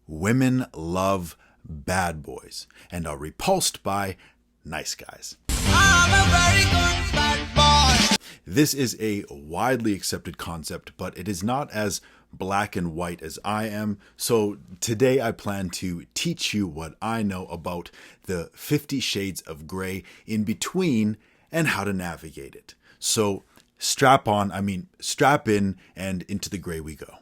Women love bad boys and are repulsed by nice guys. I'm a very good bad boy. This is a widely accepted concept, but it is not as black and white as I am. So today I plan to teach you what I know about the 50 shades of gray in between and how to navigate it. So strap in, and into the gray we go.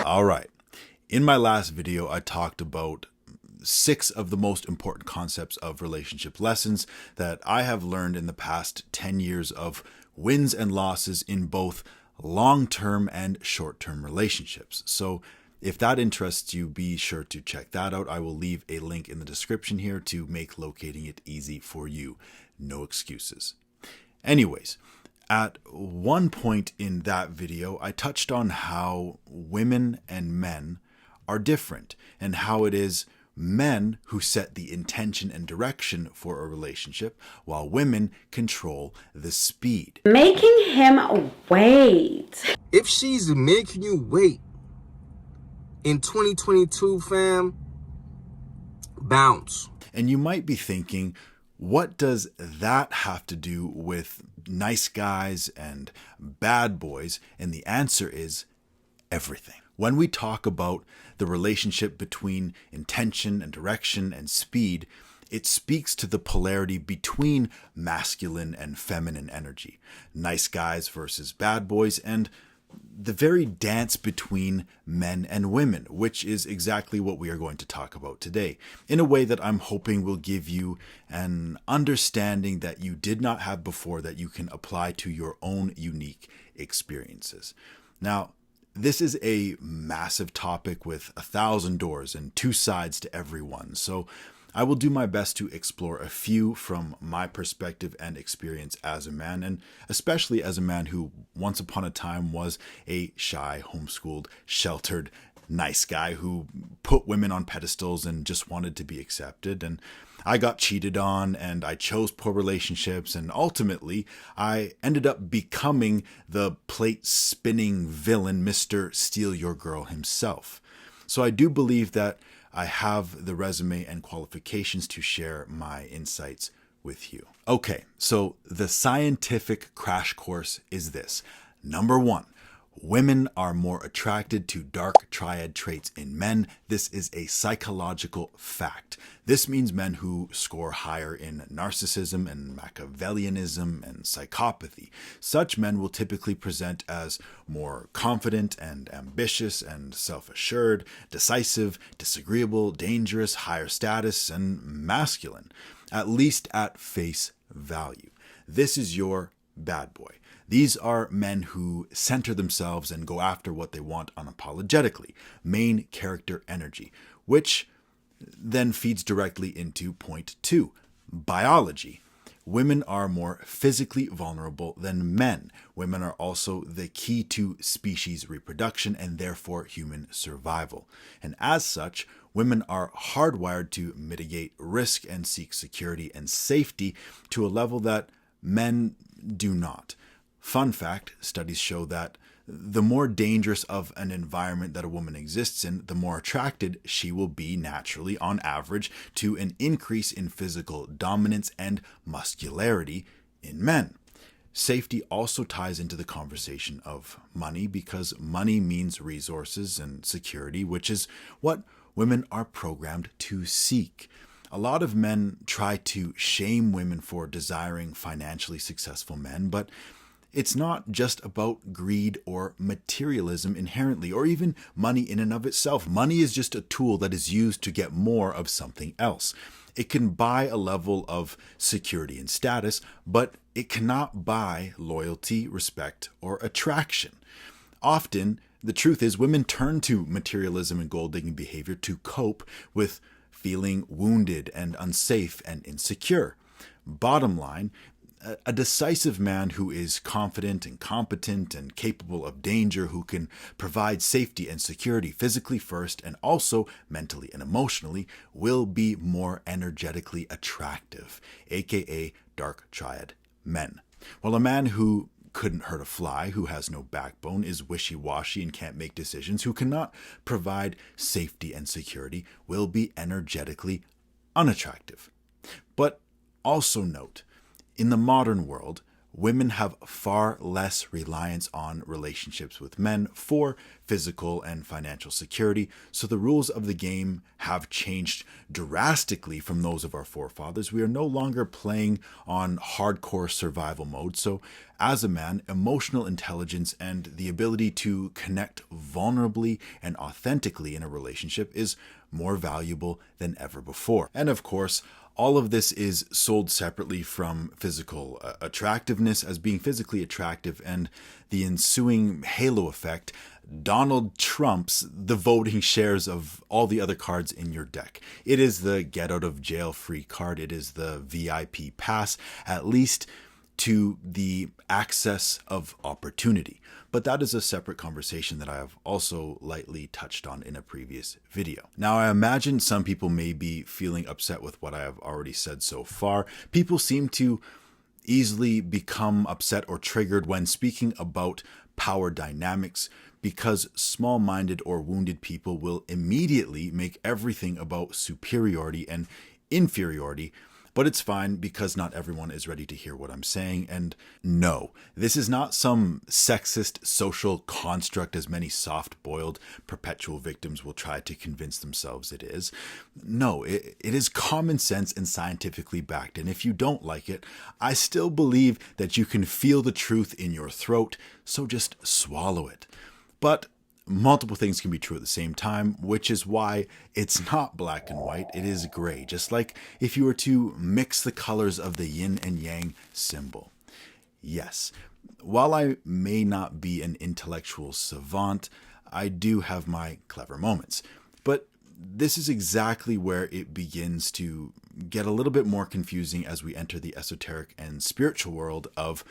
All right. In my last video, I talked about 6 of the most important concepts of relationship lessons that I have learned in the past 10 years of wins and losses in both long-term and short-term relationships. So if that interests you, be sure to check that out. I will leave a link in the description here to make locating it easy for you. No excuses. Anyways, at one point in that video, I touched on how women and men are different and how it is men who set the intention and direction for a relationship while women control the speed. Making him wait. If she's making you wait in 2022, fam, bounce. And you might be thinking, what does that have to do with nice guys and bad boys? And the answer is everything. When we talk about the relationship between intention and direction and speed, it speaks to the polarity between masculine and feminine energy, nice guys versus bad boys, and the very dance between men and women, which is exactly what we are going to talk about today, in a way that I'm hoping will give you an understanding that you did not have before that you can apply to your own unique experiences. Now, this is a massive topic with 1,000 doors and 2 sides to every one, so I will do my best to explore a few from my perspective and experience as a man, and especially as a man who once upon a time was a shy, homeschooled, sheltered, nice guy who put women on pedestals and just wanted to be accepted. And I got cheated on, and I chose poor relationships, and ultimately I ended up becoming the plate-spinning villain, Mr. Steal Your Girl himself. So I do believe that I have the resume and qualifications to share my insights with you. Okay, so the scientific crash course is this. Number 1, women are more attracted to dark triad traits in men. This is a psychological fact. This means men who score higher in narcissism and Machiavellianism and psychopathy. Such men will typically present as more confident and ambitious and self-assured, decisive, disagreeable, dangerous, higher status, and masculine, at least at face value. This is your bad boy. These are men who center themselves and go after what they want unapologetically, main character energy, which then feeds directly into point 2, biology. Women are more physically vulnerable than men. Women are also the key to species reproduction and therefore human survival. And as such, women are hardwired to mitigate risk and seek security and safety to a level that men do not. Fun fact, studies show that the more dangerous of an environment that a woman exists in, the more attracted she will be naturally, on average, to an increase in physical dominance and muscularity in men. Safety also ties into the conversation of money, because money means resources and security, which is what women are programmed to seek. A lot of men try to shame women for desiring financially successful men, but it's not just about greed or materialism inherently, or even money in and of itself. Money is just a tool that is used to get more of something else. It can buy a level of security and status, but it cannot buy loyalty, respect, or attraction. Often, the truth is, women turn to materialism and gold-digging behavior to cope with feeling wounded and unsafe and insecure. Bottom line, a decisive man who is confident and competent and capable of danger, who can provide safety and security physically first and also mentally and emotionally, will be more energetically attractive, aka dark triad men. While a man who couldn't hurt a fly, who has no backbone, is wishy-washy and can't make decisions, who cannot provide safety and security, will be energetically unattractive. But also note, in the modern world, women have far less reliance on relationships with men for physical and financial security, so the rules of the game have changed drastically from those of our forefathers. We are no longer playing on hardcore survival mode, so as a man, emotional intelligence and the ability to connect vulnerably and authentically in a relationship is more valuable than ever before. And of course, all of this is sold separately from physical attractiveness as being physically attractive, and the ensuing halo effect Donald Trumps the voting shares of all the other cards in your deck. It is the get out of jail free card. It is the VIP pass, at least to the access of opportunity. But that is a separate conversation that I have also lightly touched on in a previous video. Now, I imagine some people may be feeling upset with what I have already said so far. People seem to easily become upset or triggered when speaking about power dynamics, because small-minded or wounded people will immediately make everything about superiority and inferiority. But it's fine, because not everyone is ready to hear what I'm saying. And no, this is not some sexist social construct as many soft-boiled perpetual victims will try to convince themselves it is. No, it is common sense and scientifically backed. And if you don't like it, I still believe that you can feel the truth in your throat, so just swallow it. But multiple things can be true at the same time, which is why it's not black and white, it is gray, just like if you were to mix the colors of the yin and yang symbol. Yes, while I may not be an intellectual savant, I do have my clever moments. But this is exactly where it begins to get a little bit more confusing as we enter the esoteric and spiritual world of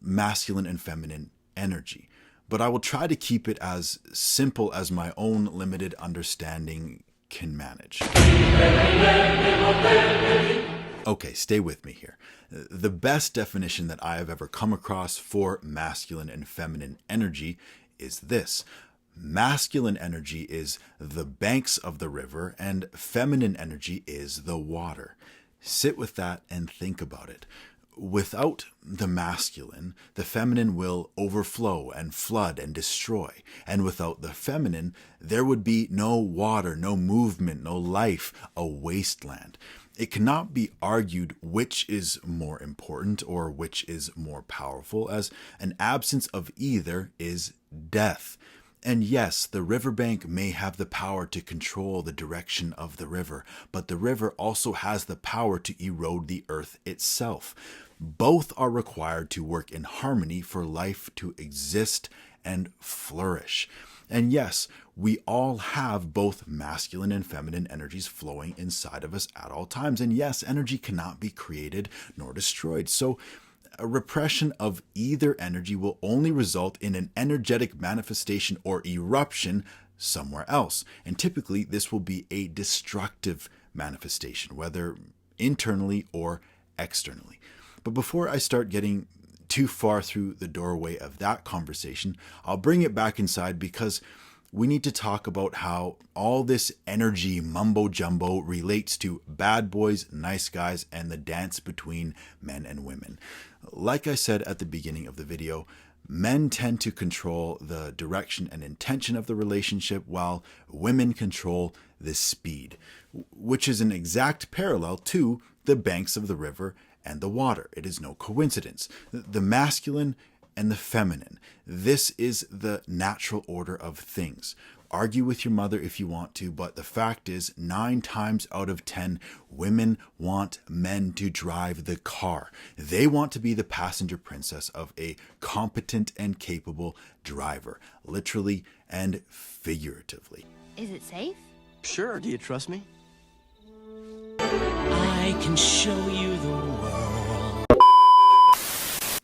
masculine and feminine energy. But I will try to keep it as simple as my own limited understanding can manage. Okay, stay with me here. The best definition that I have ever come across for masculine and feminine energy is this. Masculine energy is the banks of the river, and feminine energy is the water. Sit with that and think about it. Without the masculine, the feminine will overflow and flood and destroy. And without the feminine, there would be no water, no movement, no life, a wasteland. It cannot be argued which is more important or which is more powerful, as an absence of either is death. And yes, the riverbank may have the power to control the direction of the river, but the river also has the power to erode the earth itself. Both are required to work in harmony for life to exist and flourish. And yes, we all have both masculine and feminine energies flowing inside of us at all times. And yes, energy cannot be created nor destroyed. So a repression of either energy will only result in an energetic manifestation or eruption somewhere else. And typically this will be a destructive manifestation, whether internally or externally. But before I start getting too far through the doorway of that conversation, I'll bring it back inside, because we need to talk about how all this energy mumbo jumbo relates to bad boys, nice guys, and the dance between men and women. Like I said at the beginning of the video, men tend to control the direction and intention of the relationship, while women control the speed, which is an exact parallel to the banks of the river and the water. It is no coincidence. The masculine and the feminine. This is the natural order of things. Argue with your mother if you want to, but the fact is 9 times out of 10, women want men to drive the car. They want to be the passenger princess of a competent and capable driver, literally and figuratively. Is it safe? Sure, do you trust me? I can show you the world.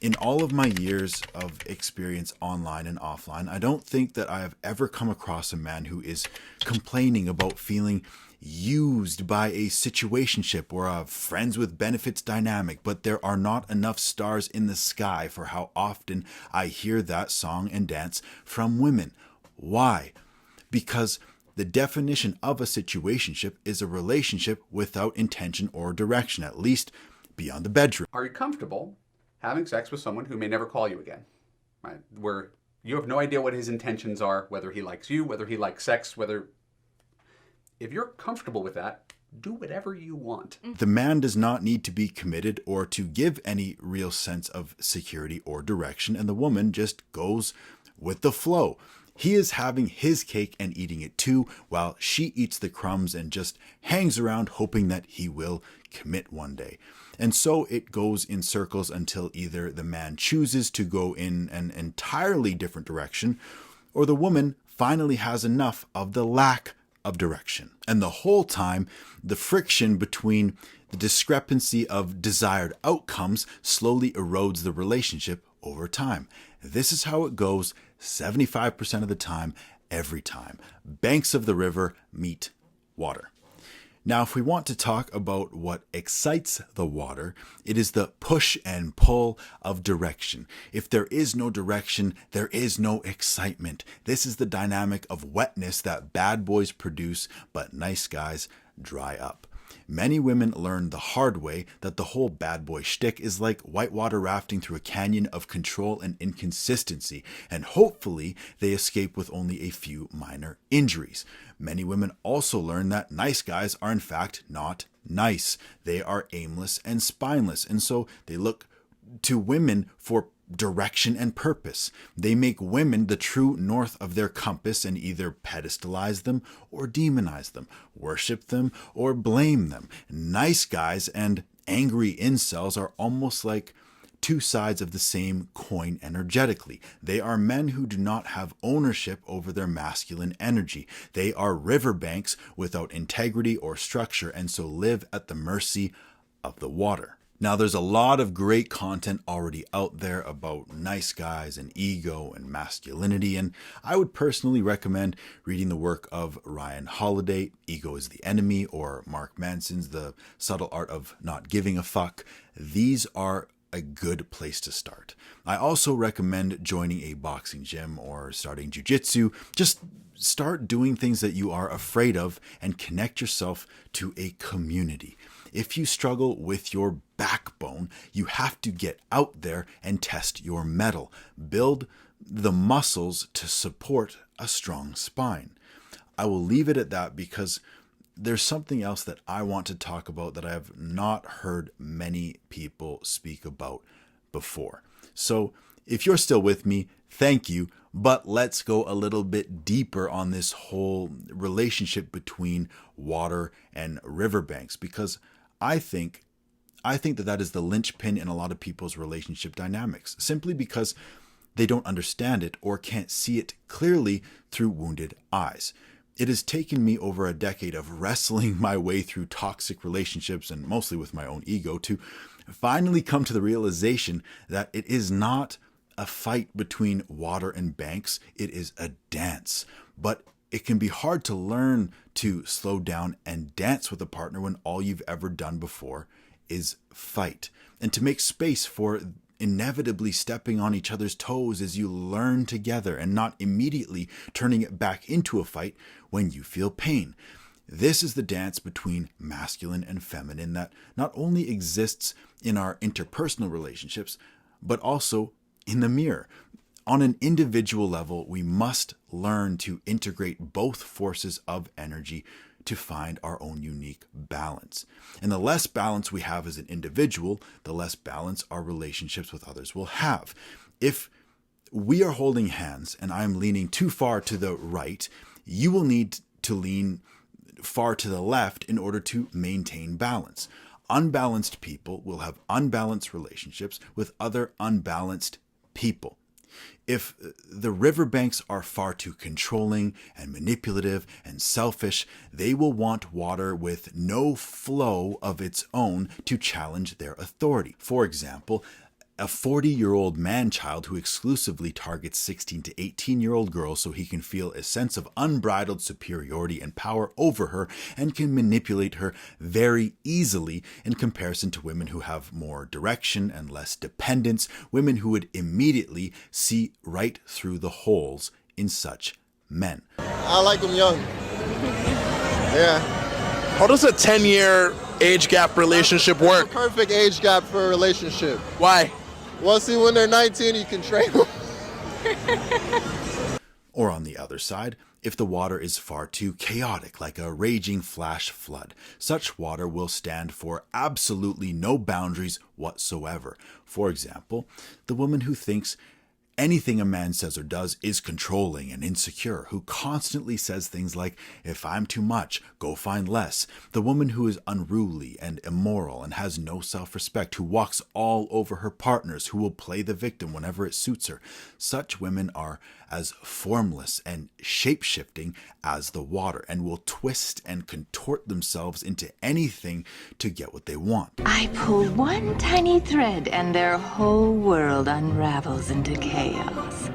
In all of my years of experience online and offline, I don't think that I have ever come across a man who is complaining about feeling used by a situationship or a friends with benefits dynamic, but there are not enough stars in the sky for how often I hear that song and dance from women. Why? Because the definition of a situationship is a relationship without intention or direction, at least beyond the bedroom. Are you comfortable having sex with someone who may never call you again? Right? Where you have no idea what his intentions are, whether he likes you, whether he likes sex, whether... If you're comfortable with that, do whatever you want. The man does not need to be committed or to give any real sense of security or direction, and the woman just goes with the flow. He is having his cake and eating it too, while she eats the crumbs and just hangs around hoping that he will commit one day. And so it goes in circles until either the man chooses to go in an entirely different direction, or the woman finally has enough of the lack of direction. And the whole time, the friction between the discrepancy of desired outcomes slowly erodes the relationship over time. This is how it goes 75% of the time, every time. Banks of the river meet water. Now, if we want to talk about what excites the water, it is the push and pull of direction. If there is no direction, there is no excitement. This is the dynamic of wetness that bad boys produce, but nice guys dry up. Many women learn the hard way that the whole bad boy shtick is like whitewater rafting through a canyon of control and inconsistency, and hopefully they escape with only a few minor injuries. Many women also learn that nice guys are in fact not nice. They are aimless and spineless, and so they look to women for direction and purpose. They make women the true north of their compass and either pedestalize them or demonize them, worship them or blame them. Nice guys and angry incels are almost like two sides of the same coin energetically. They are men who do not have ownership over their masculine energy. They are riverbanks without integrity or structure, and so live at the mercy of the water. Now, there's a lot of great content already out there about nice guys and ego and masculinity, and I would personally recommend reading the work of Ryan Holiday, Ego is the Enemy, or Mark Manson's The Subtle Art of Not Giving a Fuck. These are a good place to start. I also recommend joining a boxing gym or starting jiu-jitsu. Just start doing things that you are afraid of and connect yourself to a community. If you struggle with your backbone, you have to get out there and test your mettle. Build the muscles to support a strong spine. I will leave it at that because there's something else that I want to talk about that I have not heard many people speak about before. So if you're still with me, thank you, but let's go a little bit deeper on this whole relationship between water and riverbanks, because I think that is the linchpin in a lot of people's relationship dynamics, simply because they don't understand it or can't see it clearly through wounded eyes. It has taken me over a decade of wrestling my way through toxic relationships, and mostly with my own ego, to finally come to the realization that it is not a fight between water and banks, it is a dance. But it can be hard to learn to slow down and dance with a partner when all you've ever done before is fight. And to make space for inevitably stepping on each other's toes as you learn together and not immediately turning it back into a fight when you feel pain. This is the dance between masculine and feminine that not only exists in our interpersonal relationships, but also in the mirror. On an individual level, we must learn to integrate both forces of energy to find our own unique balance. And the less balance we have as an individual, the less balance our relationships with others will have. If we are holding hands and I'm leaning too far to the right, you will need to lean far to the left in order to maintain balance. Unbalanced people will have unbalanced relationships with other unbalanced people. If the riverbanks are far too controlling and manipulative and selfish, they will want water with no flow of its own to challenge their authority. For example, A 40-year-old man-child who exclusively targets 16 to 18-year-old girls so he can feel a sense of unbridled superiority and power over her and can manipulate her very easily in comparison to women who have more direction and less dependence, women who would immediately see right through the holes in such men. I like them young. Yeah. How does a 10-year age gap relationship work? Perfect age gap for a relationship. Why? Well, see, when they're 19, you can train them. Or on the other side, if the water is far too chaotic, like a raging flash flood, such water will stand for absolutely no boundaries whatsoever. For example, the woman who thinks anything a man says or does is controlling and insecure, who constantly says things like, if I'm too much, go find less. The woman who is unruly and immoral and has no self-respect, who walks all over her partners, who will play the victim whenever it suits her. Such women are as formless and shape-shifting as the water and will twist and contort themselves into anything to get what they want. I pull one tiny thread and their whole world unravels into chaos.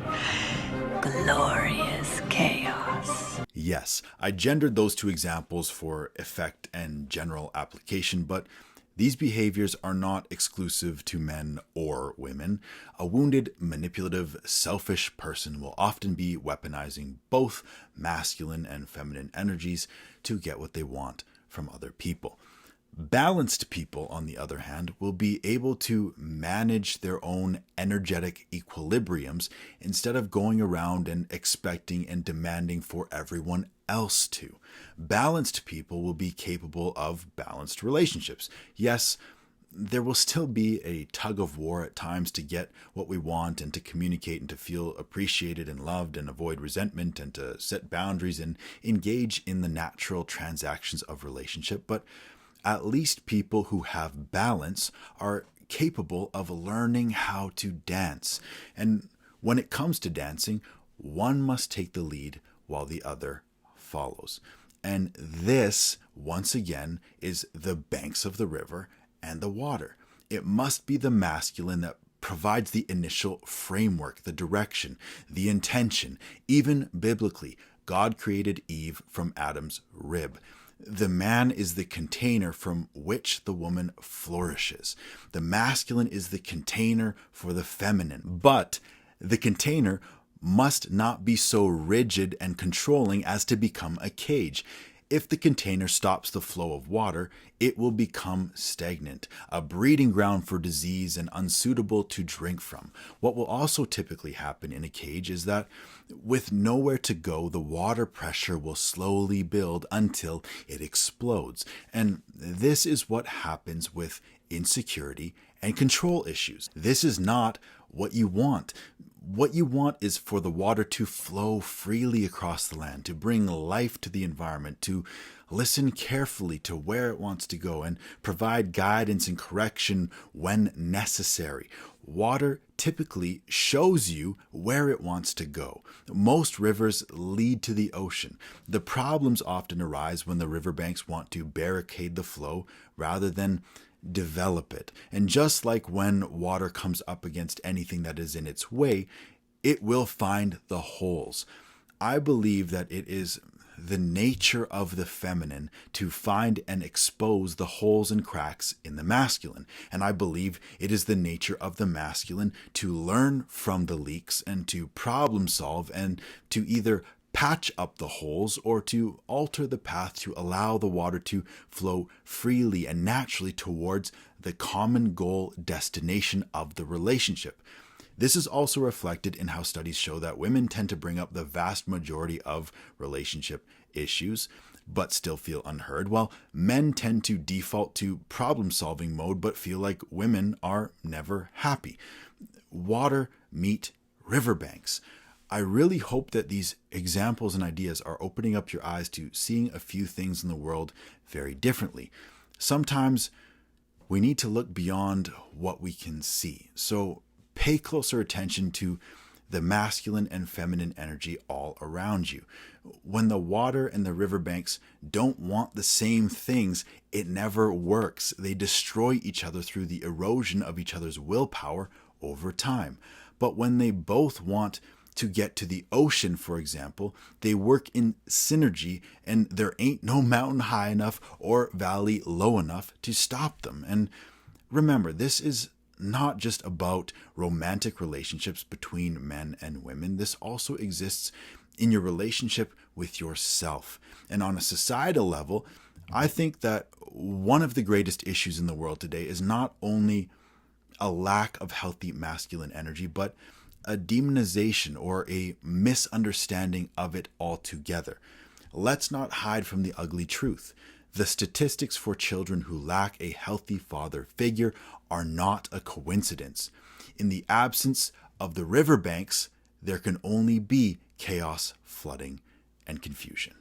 Glorious chaos. Yes, I gendered those two examples for effect and general application, but these behaviors are not exclusive to men or women. A wounded, manipulative, selfish person will often be weaponizing both masculine and feminine energies to get what they want from other people. Balanced people, on the other hand, will be able to manage their own energetic equilibriums instead of going around and expecting and demanding for everyone else to. Balanced people will be capable of balanced relationships. Yes, there will still be a tug of war at times to get what we want and to communicate and to feel appreciated and loved and avoid resentment and to set boundaries and engage in the natural transactions of relationship, but at least people who have balance are capable of learning how to dance. And when it comes to dancing, one must take the lead while the other follows. And this, once again, is the banks of the river and the water. It must be the masculine that provides the initial framework, the direction, the intention. Even biblically, God created Eve from Adam's rib. The man is the container from which the woman flourishes. The masculine is the container for the feminine. But the container must not be so rigid and controlling as to become a cage. If the container stops the flow of water, it will become stagnant, a breeding ground for disease and unsuitable to drink from. What will also typically happen in a cage is that with nowhere to go, the water pressure will slowly build until it explodes. And this is what happens with insecurity and control issues. This is not what you want. What you want is for the water to flow freely across the land, to bring life to the environment, to listen carefully to where it wants to go and provide guidance and correction when necessary. Water typically shows you where it wants to go. Most rivers lead to the ocean. The problems often arise when the riverbanks want to barricade the flow rather than develop it. And just like when water comes up against anything that is in its way, it will find the holes. I believe that it is the nature of the feminine to find and expose the holes and cracks in the masculine. And I believe it is the nature of the masculine to learn from the leaks and to problem solve and to either patch up the holes or to alter the path to allow the water to flow freely and naturally towards the common goal destination of the relationship. This is also reflected in how studies show that women tend to bring up the vast majority of relationship issues but still feel unheard, while men tend to default to problem-solving mode but feel like women are never happy. Water meet riverbanks. I really hope that these examples and ideas are opening up your eyes to seeing a few things in the world very differently. Sometimes we need to look beyond what we can see. So pay closer attention to the masculine and feminine energy all around you. When the water and the riverbanks don't want the same things, it never works. They destroy each other through the erosion of each other's willpower over time. But when they both want to get to the ocean, for example, they work in synergy, and there ain't no mountain high enough or valley low enough to stop them. And remember, this is not just about romantic relationships between men and women. This also exists in your relationship with yourself. And on a societal level, I think that one of the greatest issues in the world today is not only a lack of healthy masculine energy, but a demonization or a misunderstanding of it altogether. Let's not hide from the ugly truth. The statistics for children who lack a healthy father figure are not a coincidence. In the absence of the riverbanks, there can only be chaos, flooding, and confusion.